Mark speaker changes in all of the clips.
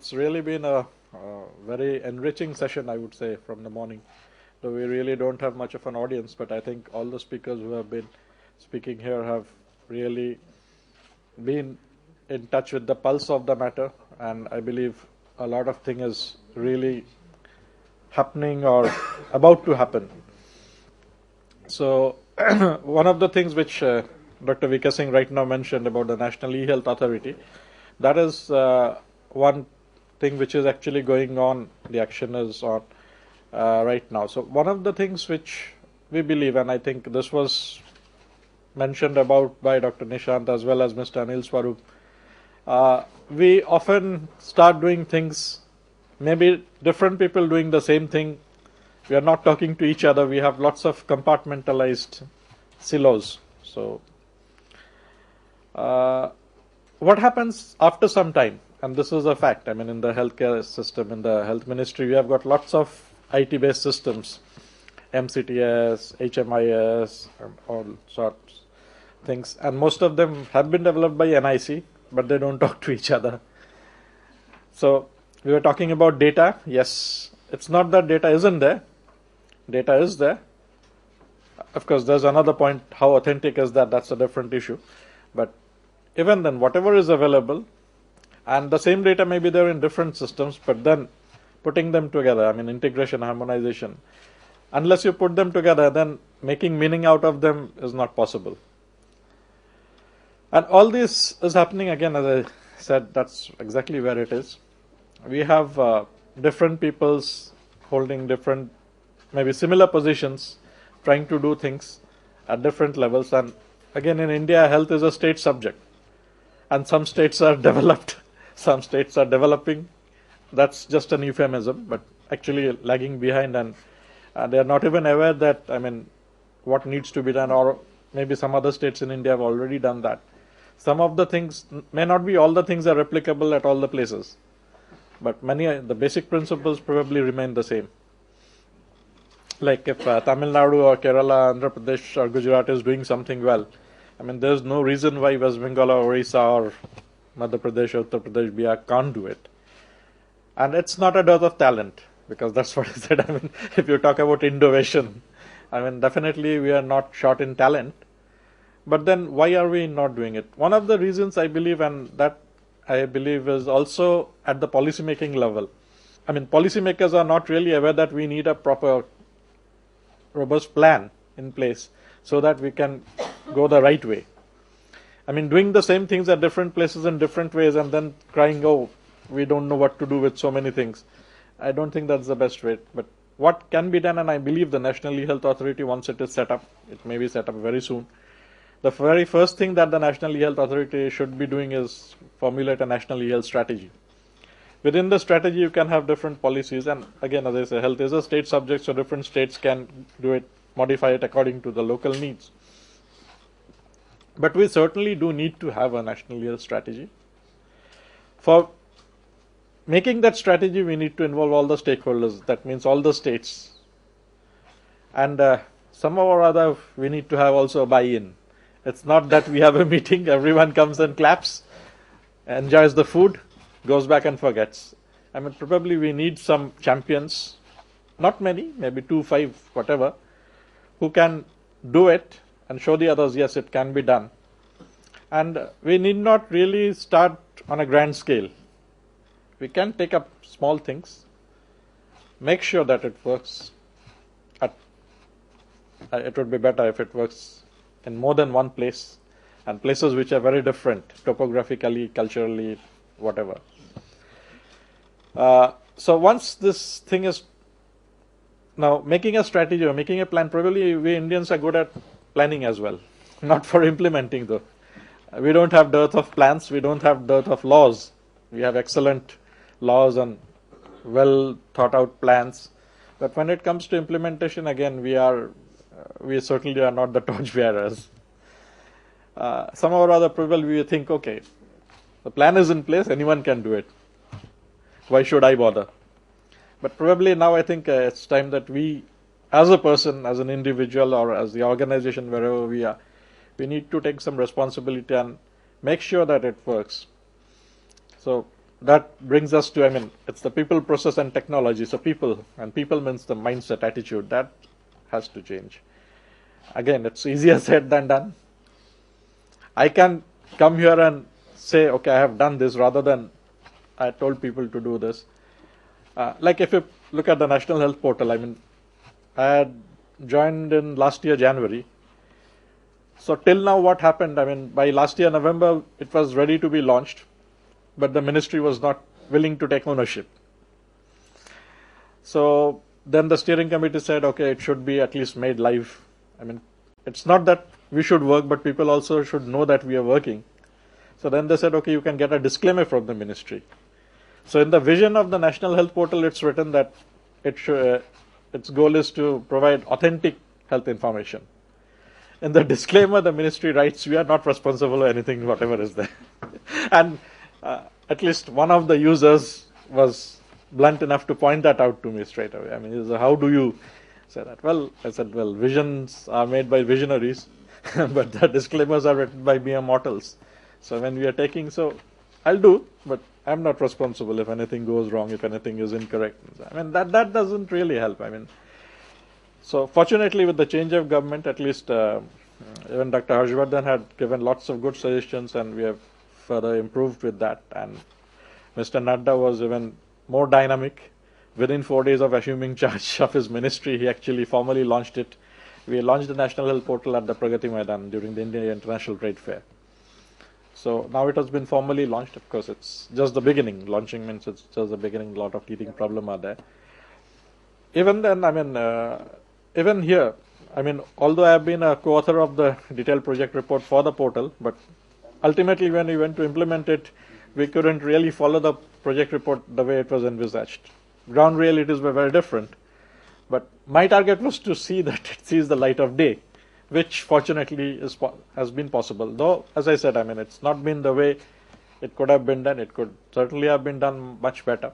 Speaker 1: It's really been a very enriching session, I would say, from the morning. Though we really don't have much of an audience, but I think all the speakers who have been speaking here have really been in touch with the pulse of the matter, and I believe a lot of thing is really happening or about to happen. So, one of the things which Dr. VK Singh right now mentioned about the National E-Health Authority, that is one thing which is actually going on. The action is on right now. So, one of the things which we believe, and I think this was mentioned about by Dr. Nishant as well as Mr. Anil Swarup, we often start doing things, maybe different people doing the same thing. We are not talking to each other. We have lots of compartmentalized silos. So, what happens after some time? And this is a fact. I mean, in the healthcare system, in the health ministry, we have got lots of IT-based systems, MCTS, HMIS, all sorts of things. And most of them have been developed by NIC, but they don't talk to each other. So, we were talking about data. Yes, it's not that data isn't there. Data is there. Of course, there's another point, how authentic is that? That's a different issue. But even then, whatever is available, and the same data may be there in different systems, but then putting them together, I mean, integration, harmonization, unless you put them together, then making meaning out of them is not possible. And all this is happening, again, as I said, that's exactly where it is. We have different peoples holding different, maybe similar positions, trying to do things at different levels. And again, in India, health is a state subject. And some states are developed, some states are developing. That's just an euphemism, but actually lagging behind, and they are not even aware that, I mean, what needs to be done, or maybe some other states in India have already done that. Some of the things may not be all the things are replicable at all the places, but many, the basic principles probably remain the same. Like if Tamil Nadu or Kerala, Andhra Pradesh or Gujarat is doing something well, I mean, there's no reason why West Bengal or Orissa or Madhya Pradesh or Uttar Pradesh, Bihar can't do it. And it's not a dearth of talent, because that's what I said. I mean, if you talk about innovation, I mean, definitely we are not short in talent. But then why are we not doing it? One of the reasons I believe, and that I believe is also at the policy making level. I mean, policymakers are not really aware that we need a proper, robust plan in place so that we can go the right way. I mean, doing the same things at different places in different ways and then crying, oh, we don't know what to do with so many things. I don't think that's the best way. But what can be done, and I believe the National E-Health Authority, once it is set up, it may be set up very soon. The very first thing that the National E-Health Authority should be doing is formulate a National E-Health strategy. Within the strategy, you can have different policies, and again, as I say, health is a state subject, so different states can do it, modify it according to the local needs. But we certainly do need to have a national health strategy. For making that strategy, we need to involve all the stakeholders. That means all the states. And somehow or other, we need to have also a buy-in. It's not that we have a meeting, everyone comes and claps, enjoys the food, goes back and forgets. I mean, probably we need some champions, not many, maybe 2, 5, whatever, who can do it and show the others, yes, it can be done. And we need not really start on a grand scale. We can take up small things, make sure that it works. It would be better if it works in more than one place, and places which are very different, topographically, culturally, whatever. So once this thing is, now making a strategy or making a plan, probably we Indians are good at planning as well, not for implementing though. We don't have dearth of plans, we don't have dearth of laws. We have excellent laws and well thought out plans. But when it comes to implementation, again, we certainly are not the torch bearers. Somehow or other, probably we think, okay, the plan is in place, anyone can do it. Why should I bother? But probably now I think it's time that we, as a person, as an individual, or as the organization, wherever we are, we need to take some responsibility and make sure that it works. So that brings us to, I mean, it's the people, process, and technology. So people, and people means the mindset, attitude, that has to change. Again, it's easier said than done. I can come here and say, okay, I have done this, rather than I told people to do this. Like if you look at the National Health Portal, I mean, I had joined in last year, January. So till now, what happened? I mean, by last year, November, it was ready to be launched, but the ministry was not willing to take ownership. So then the steering committee said, okay, it should be at least made live. I mean, it's not that we should work, but people also should know that we are working. So then they said, okay, you can get a disclaimer from the ministry. So in the vision of the National Health Portal, it's written that its goal is to provide authentic health information. In the disclaimer, the ministry writes, we are not responsible for anything, whatever is there. And at least one of the users was blunt enough to point that out to me straight away. I mean, he said, how do you say that? Well, I said, well, visions are made by visionaries, but the disclaimers are written by mere mortals. So when we are taking, so I'll do, but I'm not responsible if anything goes wrong, if anything is incorrect. I mean, that doesn't really help. I mean, so fortunately, with the change of government, at least even Dr. Harshvardhan had given lots of good suggestions, and we have further improved with that. And Mr. Nadda was even more dynamic. Within 4 days of assuming charge of his ministry, he actually formally launched it. We launched the National Health Portal at the Pragati Maidan during the India International Trade Fair. So now it has been formally launched. Of course, it's just the beginning. Launching means it's just the beginning. A lot of teething problems are there. Even then, I mean, even here, I mean, although I have been a co-author of the detailed project report for the portal, but ultimately when we went to implement it, we couldn't really follow the project report the way it was envisaged. Ground realities were very different. But my target was to see that it sees the light of day, which fortunately has been possible. Though, as I said, I mean, it's not been the way it could have been done. It could certainly have been done much better.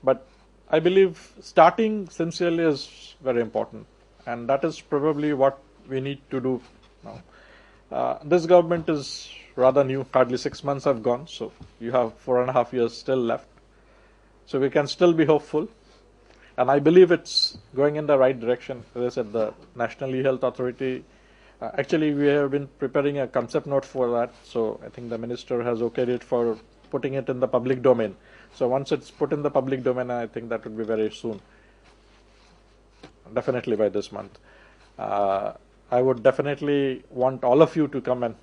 Speaker 1: But I believe starting sincerely is very important. And that is probably what we need to do now. This government is rather new. Hardly 6 months have gone. So you have 4.5 years still left. So we can still be hopeful. And I believe it's going in the right direction. As I said, the National E-Health Authority, actually we have been preparing a concept note for that. So I think the minister has okayed it for putting it in the public domain. So once it's put in the public domain, I think that would be very soon. Definitely by this month. I would definitely want all of you to come and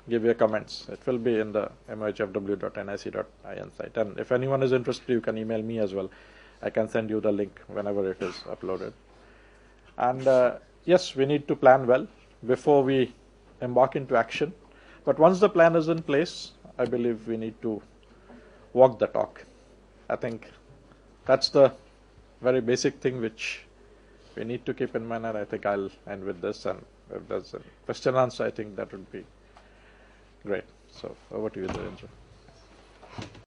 Speaker 1: give your comments. It will be in the mohfw.nic.in site. And if anyone is interested, you can email me as well. I can send you the link whenever it is uploaded. And yes, we need to plan well before we embark into action. But once the plan is in place, I believe we need to walk the talk. I think that's the very basic thing which we need to keep in mind, and I think I'll end with this. And if there's a question and answer, I think that would be great. So over to you, Dharendra.